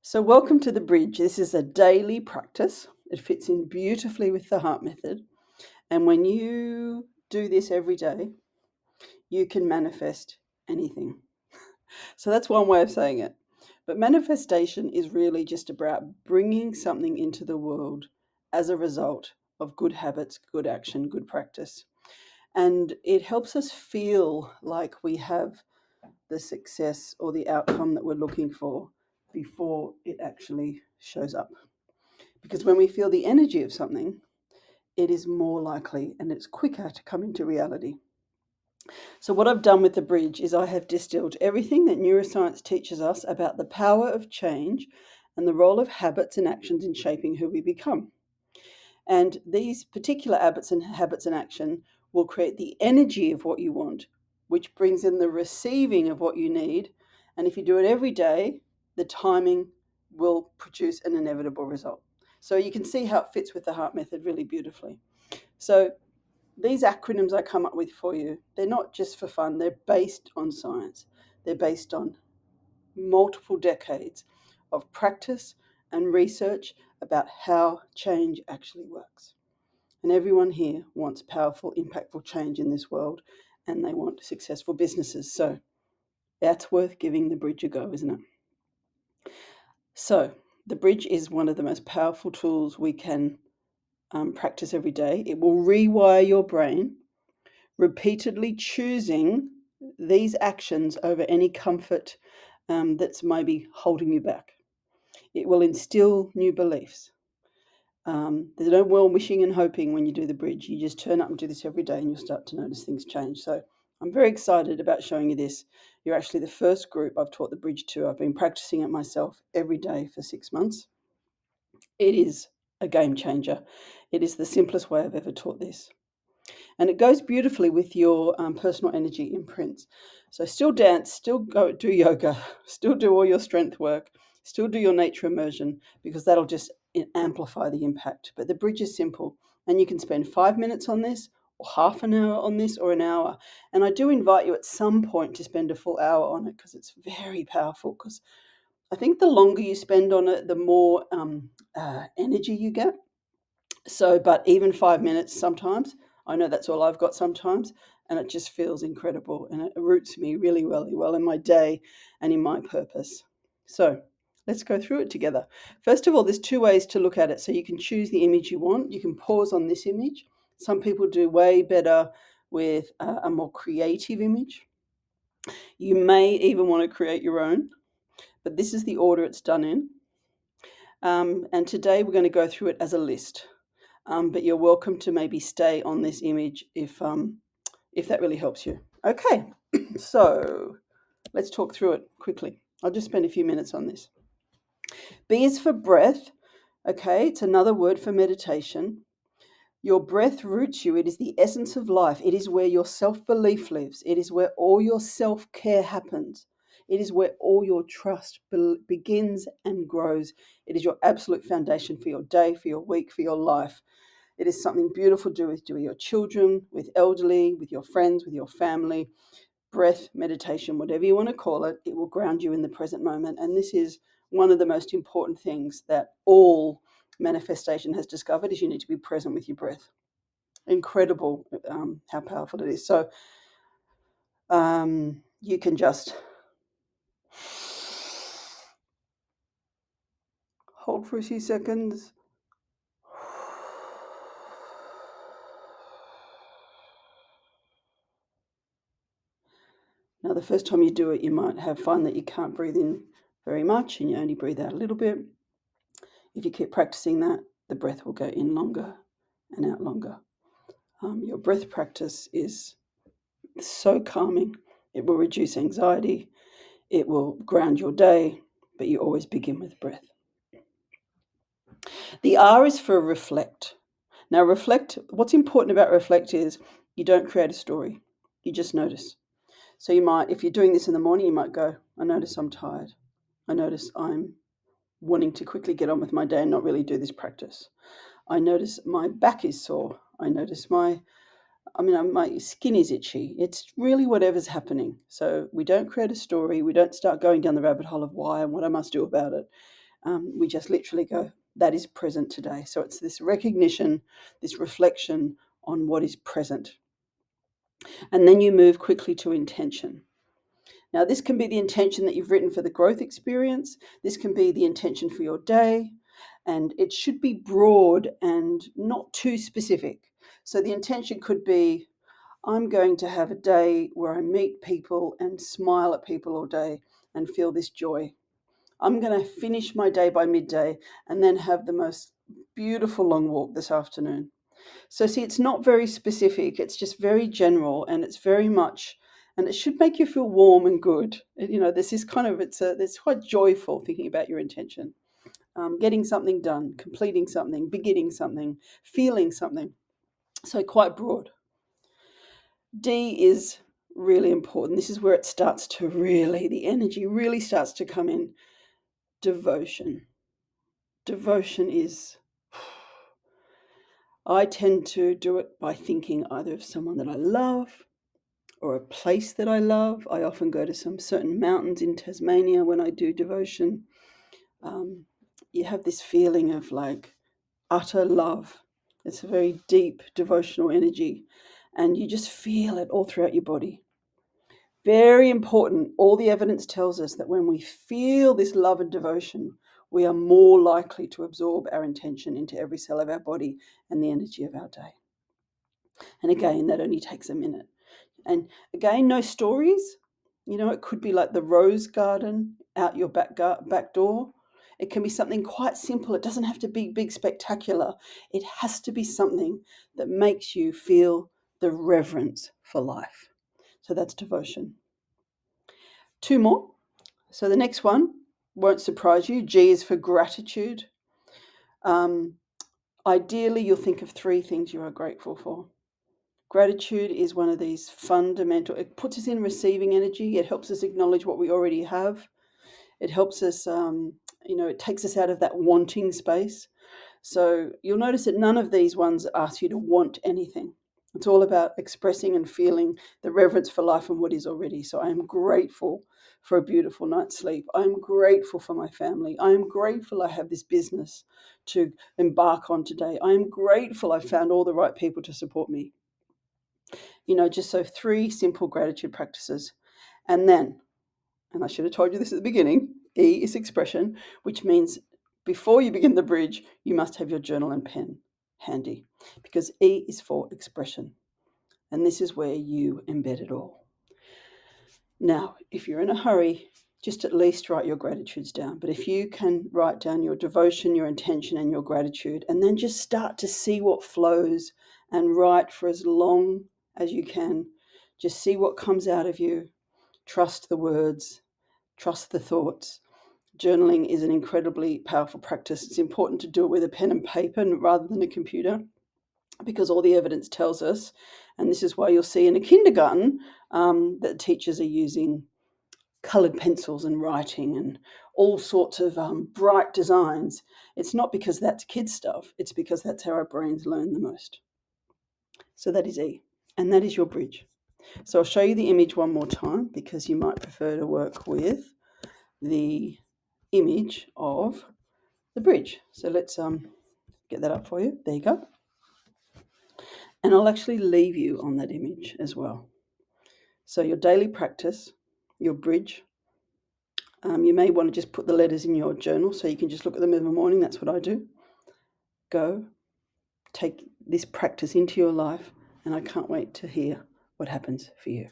So, welcome to the bridge. This is a daily practice. It fits in beautifully with the heart method. And when you do this every day, you can manifest anything. So, that's one way of saying it. But manifestation is really just about bringing something into the world as a result of good habits, good action, good practice. And it helps us feel like we have the success or the outcome that we're looking for before it actually shows up. Because when we feel the energy of something, it is more likely and it's quicker to come into reality. So, what I've done with the bridge is I have distilled everything that neuroscience teaches us about the power of change and the role of habits and actions in shaping who we become. And these particular habits and action will create the energy of what you want, which brings in the receiving of what you need. And if you do it every day, the timing will produce an inevitable result. So you can see how it fits with the heart method really beautifully. So these acronyms I come up with for you, they're not just for fun, they're based on science. They're based on multiple decades of practice and research about how change actually works. And everyone here wants powerful, impactful change in this world, and they want successful businesses. So that's worth giving the bridge a go, isn't it? So the bridge is one of the most powerful tools we can practice every day. It will rewire your brain, repeatedly choosing these actions over any comfort that's maybe holding you back. It will instill new beliefs. There's no well wishing and hoping when you do the bridge. You just turn up and do this every day and you'll start to notice things change. So I'm very excited about showing you this. You're actually the first group I've taught the bridge to. I've been practicing it myself every day for 6 months. It is a game changer. It is the simplest way I've ever taught this. And it goes beautifully with your personal energy imprints. So still dance, still go do yoga, still do all your strength work, still do your nature immersion, because that'll just amplify the impact. But the bridge is simple, and you can spend 5 minutes on this, or half an hour on this, or an hour. And I do invite you at some point to spend a full hour on it, because it's very powerful. Because I think the longer you spend on it, the more energy you get. So, but even 5 minutes sometimes, I know that's all I've got sometimes, and it just feels incredible and it roots me really, really well in my day and in my purpose. So, let's go through it together. First of all, there's two ways to look at it. So, you can choose the image you want. You can pause on this image. Some people do way better with a more creative image. You may even want to create your own, but this is the order it's done in. And today we're going to go through it as a list. But you're welcome to maybe stay on this image if that really helps you. Okay, so let's talk through it quickly. I'll just spend a few minutes on this. B is for breath. Okay, it's another word for meditation. Your breath roots you. It is the essence of life. It is where your self-belief lives. It is where all your self-care happens. It is where all your trust begins and grows. It is your absolute foundation for your day, for your week, for your life. It is something beautiful to do with your children, with elderly, with your friends, with your family. Breath, meditation, whatever you want to call it, it will ground you in the present moment. And this is one of the most important things that all manifestation has discovered is you need to be present with your breath. Incredible how powerful it is. So you can just hold for a few seconds. Now, the first time you do it, you might find that you can't breathe in very much and you only breathe out a little bit. If you keep practicing that, the breath will go in longer and out longer. Your breath practice is so calming. It will reduce anxiety. It will ground your day, but you always begin with breath. The R is for reflect. Now, reflect, what's important about reflect is you don't create a story. You just notice. So you might, if you're doing this in the morning, you might go, I notice I'm tired. I notice I'm wanting to quickly get on with my day and not really do this practice. I notice my back is sore. I notice my skin is itchy. It's really whatever's happening. So we don't create a story. We don't start going down the rabbit hole of why and what I must do about it. We just literally go, that is present today. So it's this recognition, this reflection on what is present. And then you move quickly to intention. Now, this can be the intention that you've written for the growth experience. This can be the intention for your day. And it should be broad and not too specific. So the intention could be, I'm going to have a day where I meet people and smile at people all day and feel this joy. I'm going to finish my day by midday and then have the most beautiful long walk this afternoon. So see, it's not very specific. It's just very general, and it's very much, and it should make you feel warm and good. This is kind of, it's quite joyful thinking about your intention. Getting something done, completing something, beginning something, feeling something. So quite broad. D is really important. This is where it starts to really, the energy really starts to come in. Devotion. Devotion is, I tend to do it by thinking either of someone that I love or a place that I love. I often go to some certain mountains in Tasmania when I do devotion. You have this feeling of like utter love. It's a very deep devotional energy, and you just feel it all throughout your body. Very important. All the evidence tells us that when we feel this love and devotion, we are more likely to absorb our intention into every cell of our body and the energy of our day. And again, that only takes a minute. And again, no stories. It could be like the rose garden out your back door. It can be something quite simple. It doesn't have to be big, spectacular. It has to be something that makes you feel the reverence for life. So that's devotion. 2 more. So the next one won't surprise you. G is for gratitude. Ideally, you'll think of 3 things you are grateful for. Gratitude is one of these fundamental, it puts us in receiving energy. It helps us acknowledge what we already have. It helps us, it takes us out of that wanting space. So you'll notice that none of these ones ask you to want anything. It's all about expressing and feeling the reverence for life and what is already. So I am grateful for a beautiful night's sleep. I am grateful for my family. I am grateful I have this business to embark on today. I am grateful I found all the right people to support me. Just so 3 simple gratitude practices. And then, and I should have told you this at the beginning, E is expression, which means before you begin the bridge, you must have your journal and pen handy, because E is for expression. And this is where you embed it all. Now, if you're in a hurry, just at least write your gratitudes down. But if you can write down your devotion, your intention, and your gratitude, and then just start to see what flows and write for as long as you can. Just see what comes out of you. Trust the words, trust the thoughts. Journaling is an incredibly powerful practice. It's important to do it with a pen and paper rather than a computer, because all the evidence tells us, and this is why you'll see in a kindergarten that teachers are using coloured pencils and writing and all sorts of bright designs. It's not because that's kids' stuff. It's because that's how our brains learn the most. So that is E, and that is your bridge. So I'll show you the image one more time, because you might prefer to work with the image of the bridge. So let's get that up for you. There you go. And I'll actually leave you on that image as well. So your daily practice, your bridge. You may want to just put the letters in your journal so you can just look at them in the morning. That's what I do. Go, take this practice into your life, and I can't wait to hear what happens for you.